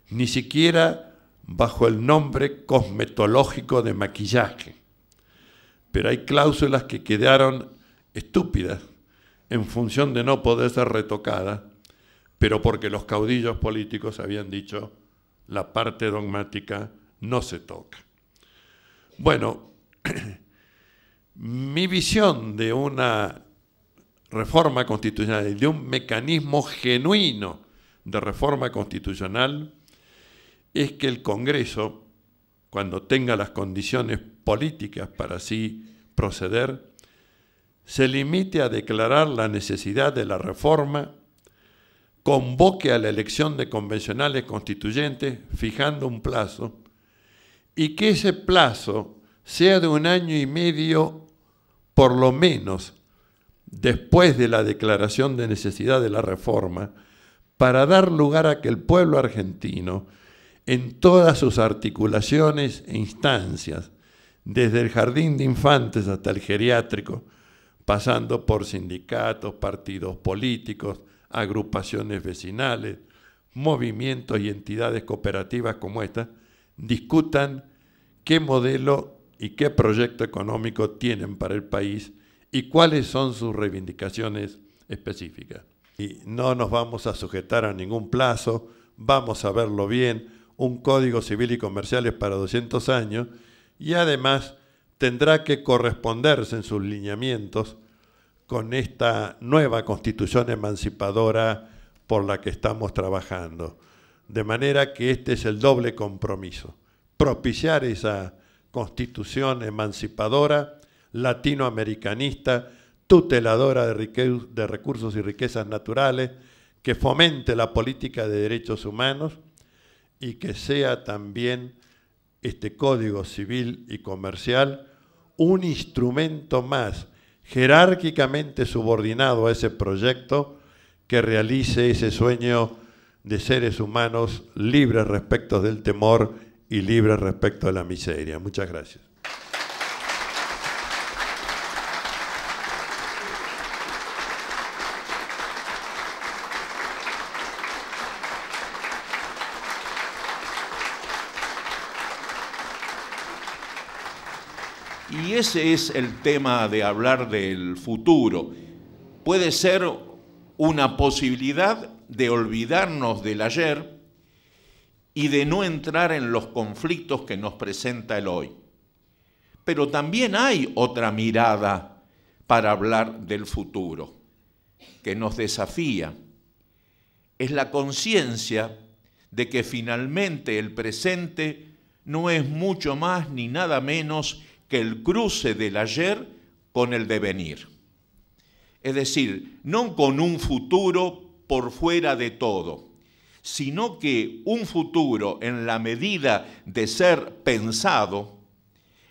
Speaker 6: ni siquiera bajo el nombre cosmetológico de maquillaje. Pero hay cláusulas que quedaron estúpidas en función de no poder ser retocadas, pero porque los caudillos políticos habían dicho la parte dogmática no se toca. Bueno, mi visión de una reforma constitucional y de un mecanismo genuino de reforma constitucional es que el Congreso, cuando tenga las condiciones políticas para así proceder, se limite a declarar la necesidad de la reforma, convoque a la elección de convencionales constituyentes fijando un plazo y que ese plazo sea de 1 año y medio por lo menos después de la declaración de necesidad de la reforma, para dar lugar a que el pueblo argentino, en todas sus articulaciones e instancias, desde el jardín de infantes hasta el geriátrico, pasando por sindicatos, partidos políticos, agrupaciones vecinales, movimientos y entidades cooperativas como esta, discutan qué modelo y qué proyecto económico tienen para el país y cuáles son sus reivindicaciones específicas. Y no nos vamos a sujetar a ningún plazo, vamos a verlo bien, un Código Civil y Comercial es para 200 años y además tendrá que corresponderse en sus lineamientos con esta nueva Constitución emancipadora por la que estamos trabajando. De manera que este es el doble compromiso, propiciar esa Constitución emancipadora, latinoamericanista, tuteladora de recursos y riquezas naturales, que fomente la política de derechos humanos y que sea también este Código Civil y Comercial un instrumento más jerárquicamente subordinado a ese proyecto que realice ese sueño de seres humanos libres respecto del temor y libres respecto de la miseria. Muchas gracias.
Speaker 5: Y ese es el tema de hablar del futuro. Puede ser una posibilidad de olvidarnos del ayer y de no entrar en los conflictos que nos presenta el hoy. Pero también hay otra mirada para hablar del futuro. que nos desafía. Es la conciencia de que finalmente el presente no es mucho más ni nada menos que el cruce del ayer con el devenir. Es decir, no con un futuro por fuera de todo, sino que un futuro en la medida de ser pensado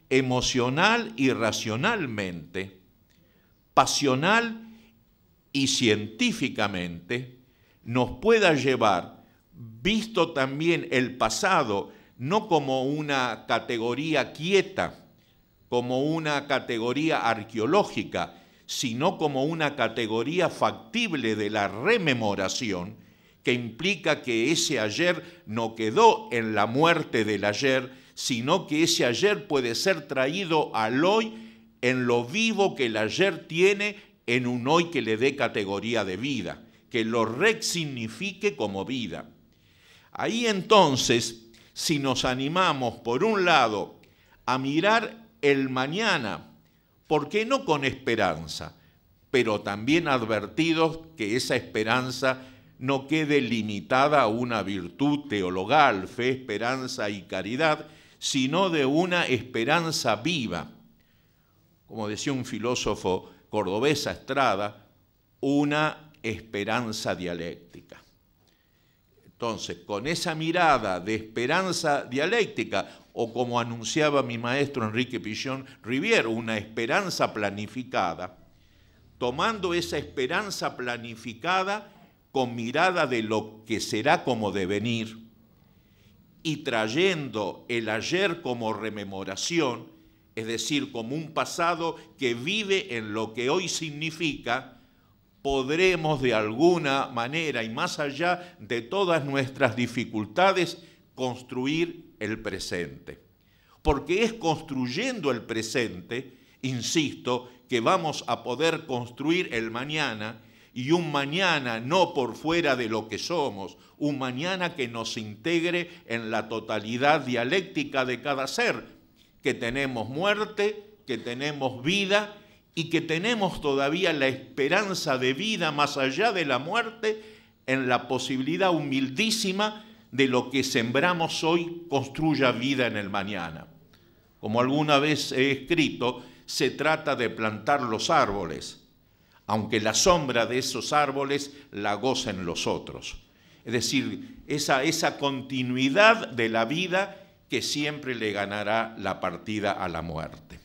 Speaker 5: emocional y racionalmente, pasional y científicamente, nos pueda llevar, visto también el pasado, no como una categoría quieta, como una categoría arqueológica, sino como una categoría factible de la rememoración, que implica que ese ayer no quedó en la muerte del ayer, sino que ese ayer puede ser traído al hoy en lo vivo que el ayer tiene, en un hoy que le dé categoría de vida, que lo resignifique como vida. Ahí entonces, si nos animamos, por un lado, a mirar el mañana, ¿por qué no con esperanza? Pero también advertidos que esa esperanza no quede limitada a una virtud teologal, fe, esperanza y caridad, sino de una esperanza viva. Como decía un filósofo cordobés, Estrada, una esperanza dialéctica. Entonces, con esa mirada de esperanza dialéctica, o como anunciaba mi maestro Enrique Pichón Rivière, una esperanza planificada, tomando esa esperanza planificada con mirada de lo que será como devenir y trayendo el ayer como rememoración, es decir, como un pasado que vive en lo que hoy significa, podremos de alguna manera y más allá de todas nuestras dificultades construir el presente. Porque es construyendo el presente, insisto, que vamos a poder construir el mañana, y un mañana no por fuera de lo que somos, un mañana que nos integre en la totalidad dialéctica de cada ser, que tenemos muerte, que tenemos vida y que tenemos todavía la esperanza de vida más allá de la muerte, en la posibilidad humildísima de lo que sembramos hoy construya vida en el mañana. Como alguna vez he escrito, se trata de plantar los árboles, aunque la sombra de esos árboles la gocen los otros. Es decir, esa continuidad de la vida que siempre le ganará la partida a la muerte.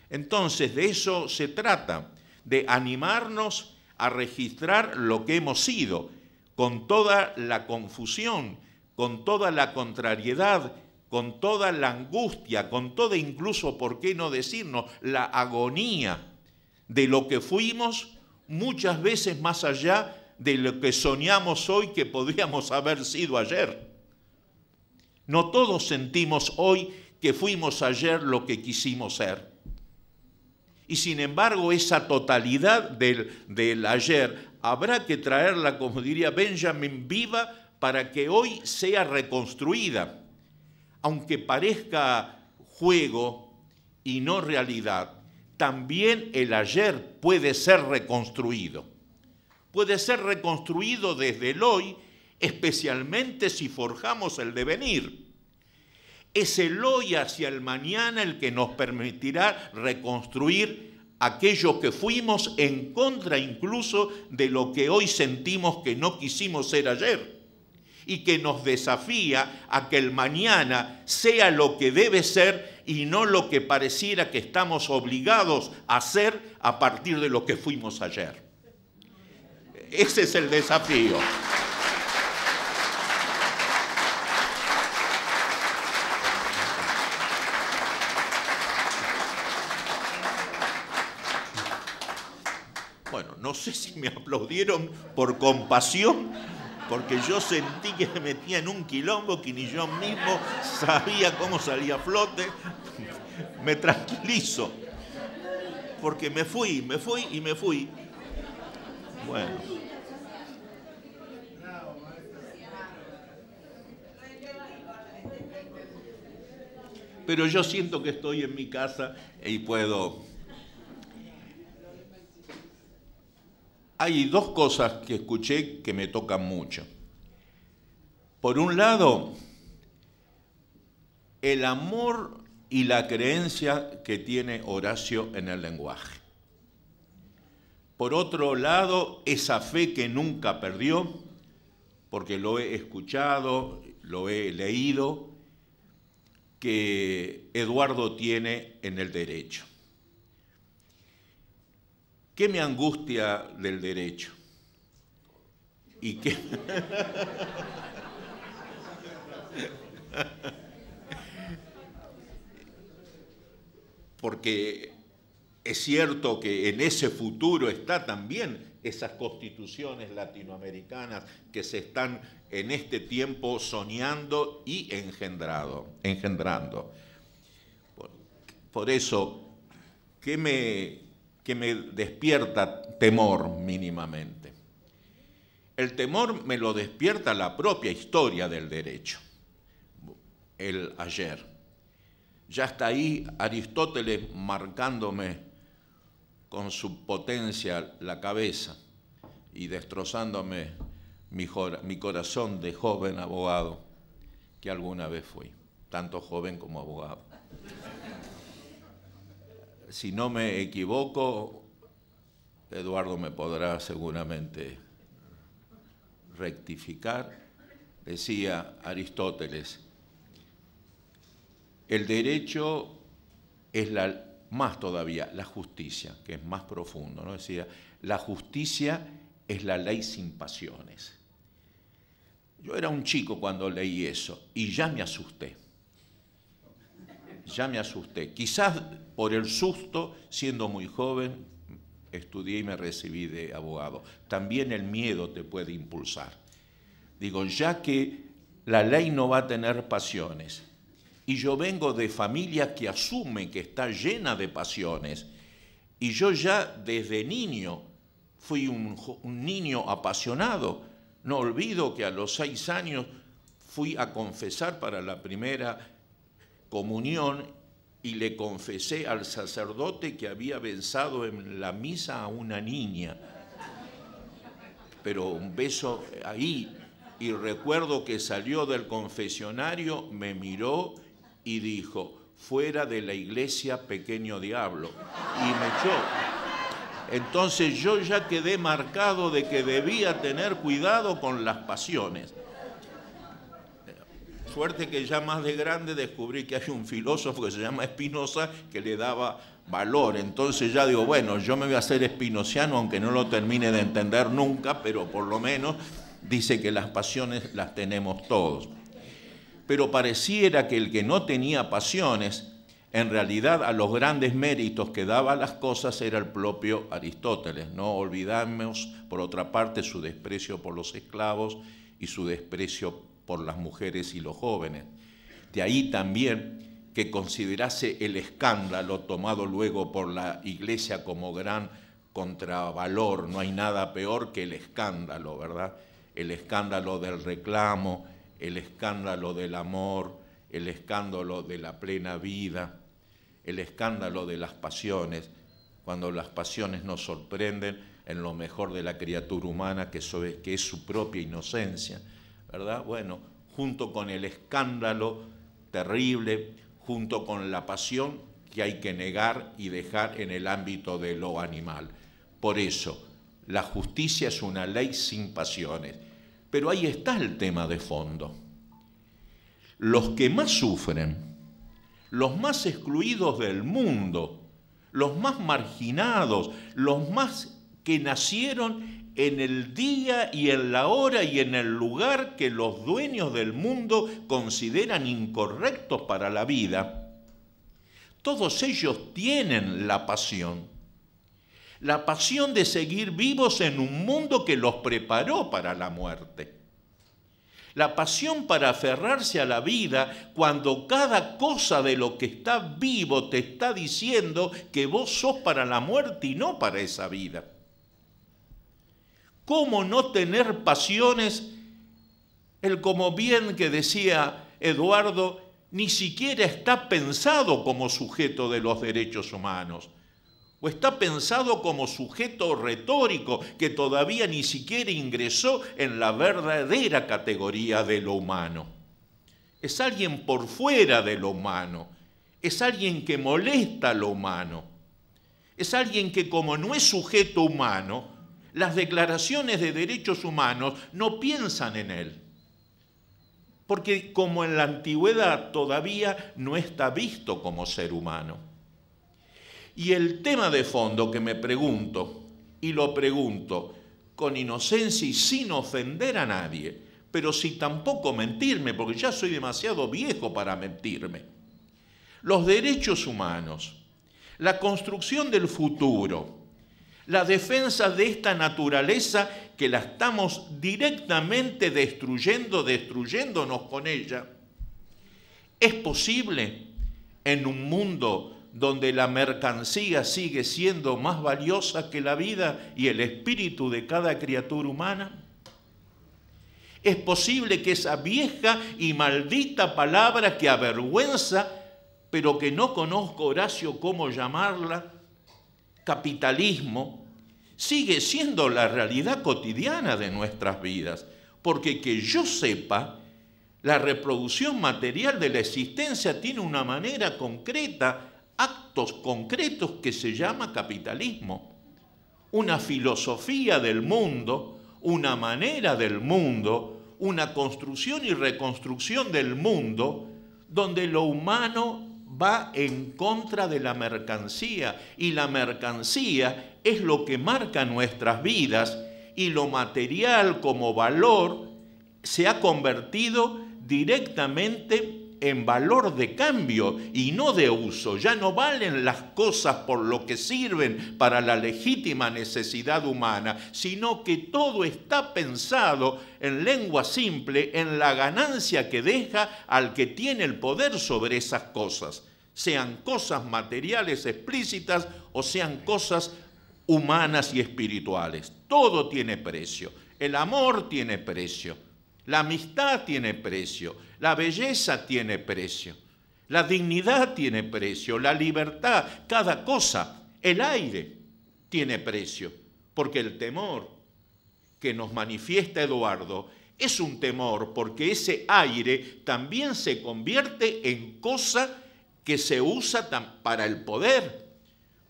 Speaker 5: Entonces, de eso se trata, de animarnos a registrar lo que hemos sido, con toda la confusión, con toda la contrariedad, con toda la angustia, con toda incluso, ¿por qué no decirnos?, la agonía de lo que fuimos, muchas veces más allá de lo que soñamos hoy que podríamos haber sido ayer. No todos sentimos hoy que fuimos ayer lo que quisimos ser. Y sin embargo, esa totalidad del ayer habrá que traerla, como diría Benjamin, viva para que hoy sea reconstruida. Aunque parezca juego y no realidad, también el ayer puede ser reconstruido. Puede ser reconstruido desde el hoy, especialmente si forjamos el devenir. Es el hoy hacia el mañana el que nos permitirá reconstruir aquello que fuimos, en contra incluso de lo que hoy sentimos que no quisimos ser ayer, y que nos desafía a que el mañana sea lo que debe ser y no lo que pareciera que estamos obligados a ser a partir de lo que fuimos ayer. Ese es el desafío. Bueno, no sé si me aplaudieron por compasión, porque yo sentí que me metía en un quilombo que ni yo mismo sabía cómo salía a flote. Me tranquilizo, porque me fui. Bueno. Pero yo siento que estoy en mi casa y puedo. hay dos cosas que escuché que me tocan mucho. Por un lado, el amor y la creencia que tiene Horacio en el lenguaje. Por otro lado, esa fe que nunca perdió, porque lo he escuchado, lo he leído, que Eduardo tiene en el derecho. ¿Qué me angustia del derecho? ¿Y qué? Porque es cierto que en ese futuro está también esas constituciones latinoamericanas que se están en este tiempo soñando y engendrando. Por eso, ¿qué me despierta temor mínimamente? El temor me lo despierta la propia historia del derecho, el ayer. Ya está ahí Aristóteles marcándome con su potencia la cabeza y destrozándome mi corazón de joven abogado que alguna vez fui, tanto joven como abogado. Si no me equivoco, Eduardo me podrá seguramente rectificar. Decía Aristóteles, el derecho es más todavía la justicia, que es más profundo, ¿no? Decía, la justicia es la ley sin pasiones. Yo era un chico cuando leí eso y ya me asusté. Ya me asusté. Quizás por el susto, siendo muy joven, estudié y me recibí de abogado. También el miedo te puede impulsar. Digo, ya que la ley no va a tener pasiones, y yo vengo de familia que asume que está llena de pasiones, y yo ya desde niño fui un niño apasionado. No olvido que a los 6 años fui a confesar para la primera comunión y le confesé al sacerdote que había besado en la misa a una niña. Pero un beso ahí, y recuerdo que salió del confesionario, me miró y dijo, fuera de la iglesia, pequeño diablo, y me echó. Entonces yo ya quedé marcado de que debía tener cuidado con las pasiones. Suerte que ya más de grande descubrí que hay un filósofo que se llama Spinoza que le daba valor. Entonces ya digo, bueno, yo me voy a hacer espinociano aunque no lo termine de entender nunca, pero por lo menos dice que las pasiones las tenemos todos. Pero pareciera que el que no tenía pasiones, en realidad a los grandes méritos que daba las cosas era el propio Aristóteles. No olvidamos, por otra parte, su desprecio por los esclavos y su desprecio por las mujeres y los jóvenes. De ahí también que considerase el escándalo tomado luego por la Iglesia como gran contravalor. No hay nada peor que el escándalo, ¿verdad? El escándalo del reclamo, el escándalo del amor, el escándalo de la plena vida, el escándalo de las pasiones, cuando las pasiones nos sorprenden en lo mejor de la criatura humana, que es su propia inocencia, ¿verdad? Bueno, junto con el escándalo terrible, junto con la pasión que hay que negar y dejar en el ámbito de lo animal. Por eso, la justicia es una ley sin pasiones. Pero ahí está el tema de fondo. Los que más sufren, los más excluidos del mundo, los más marginados, los más que nacieron en el día y en la hora y en el lugar que los dueños del mundo consideran incorrectos para la vida, todos ellos tienen la pasión de seguir vivos en un mundo que los preparó para la muerte. La pasión para aferrarse a la vida cuando cada cosa de lo que está vivo te está diciendo que vos sos para la muerte y no para esa vida. ¿Cómo no tener pasiones? Como bien que decía Eduardo, ni siquiera está pensado como sujeto de los derechos humanos. o está pensado como sujeto retórico que todavía ni siquiera ingresó en la verdadera categoría de lo humano. Es alguien por fuera de lo humano, es alguien que molesta a lo humano, es alguien que como no es sujeto humano, las declaraciones de derechos humanos no piensan en él. Porque como en la antigüedad todavía no está visto como ser humano. Y el tema de fondo que me pregunto, y lo pregunto con inocencia y sin ofender a nadie, pero sin tampoco mentirme, porque ya soy demasiado viejo para mentirme. Los derechos humanos, la construcción del futuro, la defensa de esta naturaleza que la estamos directamente destruyéndonos con ella, ¿es posible en un mundo donde la mercancía sigue siendo más valiosa que la vida y el espíritu de cada criatura humana? ¿Es posible que esa vieja y maldita palabra que avergüenza, pero que no conozco, Horacio, cómo llamarla, capitalismo, sigue siendo la realidad cotidiana de nuestras vidas? Porque que yo sepa, la reproducción material de la existencia tiene una manera concreta, actos concretos que se llama capitalismo. Una filosofía del mundo, una manera del mundo, una construcción y reconstrucción del mundo, donde lo humano va en contra de la mercancía, y la mercancía es lo que marca nuestras vidas, y lo material como valor se ha convertido directamente en valor de cambio y no de uso. Ya no valen las cosas por lo que sirven para la legítima necesidad humana, sino que todo está pensado, en lengua simple, en la ganancia que deja al que tiene el poder sobre esas cosas, sean cosas materiales explícitas o sean cosas humanas y espirituales. Todo tiene precio. El amor tiene precio. La amistad tiene precio, la belleza tiene precio, la dignidad tiene precio, la libertad, cada cosa, el aire tiene precio, porque el temor que nos manifiesta Eduardo es un temor porque ese aire también se convierte en cosa que se usa para el poder,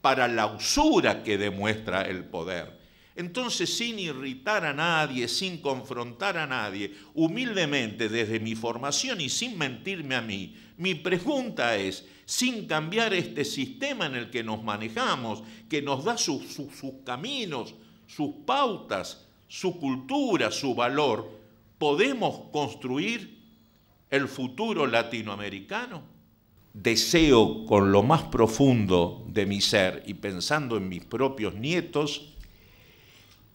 Speaker 5: para la usura que demuestra el poder. Entonces, sin irritar a nadie, sin confrontar a nadie, humildemente desde mi formación y sin mentirme a mí, mi pregunta es, sin cambiar este sistema en el que nos manejamos, que nos da sus caminos, sus pautas, su cultura, su valor, ¿podemos construir el futuro latinoamericano? Deseo con lo más profundo de mi ser y pensando en mis propios nietos,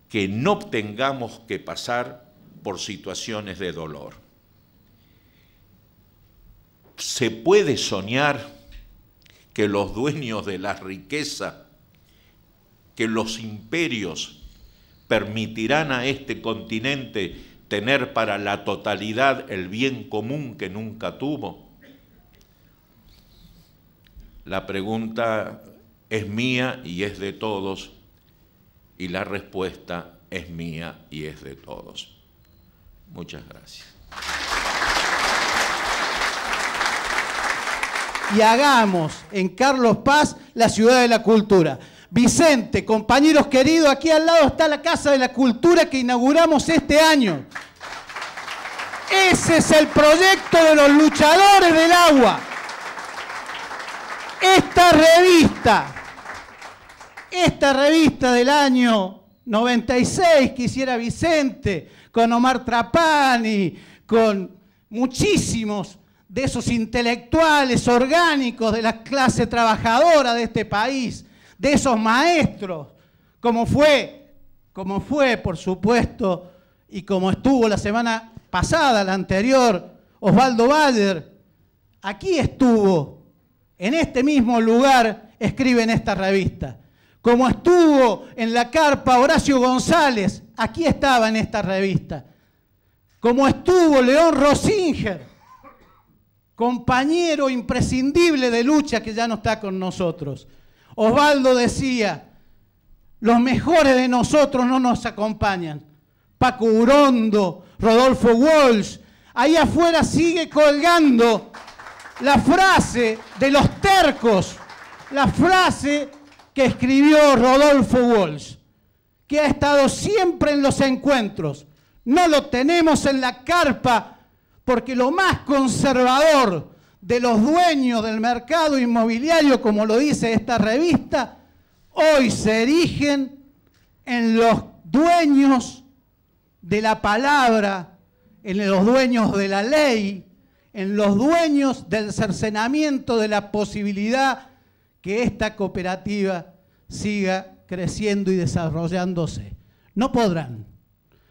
Speaker 5: que no tengamos que pasar por situaciones de dolor. Se puede soñar que los dueños de la riqueza, que los imperios permitirán a este continente tener para la totalidad el bien común que nunca tuvo. La pregunta es mía y es de todos, y la respuesta es mía y es de todos. Muchas gracias.
Speaker 8: Y hagamos en Carlos Paz la ciudad de la cultura. Vicente, compañeros queridos, aquí al lado está la Casa de la Cultura que inauguramos este año. Ese es el proyecto de los luchadores del agua. Esta revista del año 96 que hiciera Vicente, con Omar Trapani, con muchísimos de esos intelectuales orgánicos de la clase trabajadora de este país, de esos maestros, como fue, por supuesto, y como estuvo la semana pasada, la anterior, Osvaldo Bayer, aquí estuvo, en este mismo lugar, escribe en esta revista. Como estuvo en la carpa Horacio González, aquí estaba en esta revista. Como estuvo León Rosinger, compañero imprescindible de lucha que ya no está con nosotros. Osvaldo decía, los mejores de nosotros no nos acompañan. Paco Urondo, Rodolfo Walsh, ahí afuera sigue colgando la frase de los tercos, la frase que escribió Rodolfo Walsh, que ha estado siempre en los encuentros. No lo tenemos en la carpa porque lo más conservador de los dueños del mercado inmobiliario, como lo dice esta revista, hoy se erigen en los dueños de la palabra, en los dueños de la ley, en los dueños del cercenamiento de la posibilidad que esta cooperativa siga creciendo y desarrollándose. No podrán.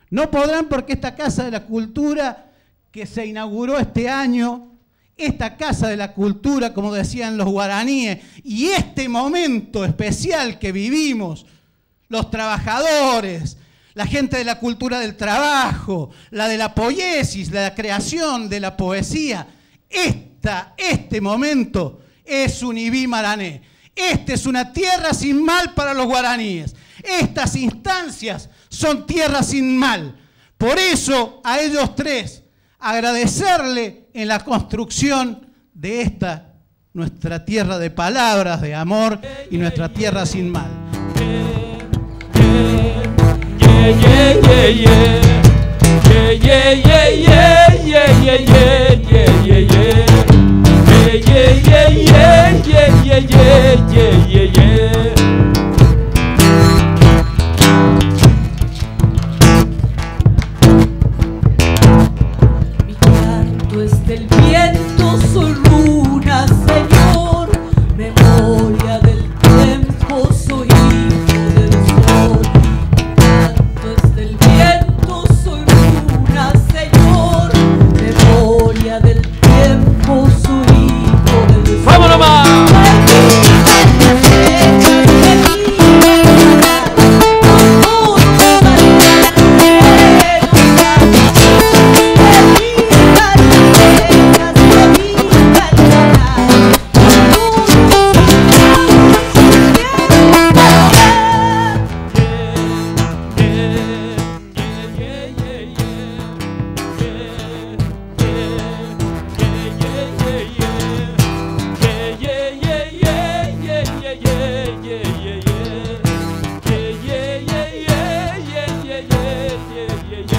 Speaker 8: No podrán porque esta Casa de la Cultura que se inauguró este año, esta Casa de la Cultura, como decían los guaraníes, y este momento especial que vivimos, los trabajadores, la gente de la cultura del trabajo, la de la poiesis, la creación de la poesía, este momento es un Ibí Marané. Esta es una tierra sin mal para los guaraníes. Estas instancias son tierras sin mal. Por eso, a ellos tres, agradecerle en la construcción de esta, nuestra tierra de palabras, de amor y nuestra tierra sin mal.
Speaker 9: Mi canto es del viento, soy runa, Señor, memoria del tiempo, soy hijo del sol. Mi canto es del viento, soy runa, Señor, memoria del tiempo, soy hijo del sol.
Speaker 2: ¡Vamos nomás!
Speaker 10: yeah, yeah.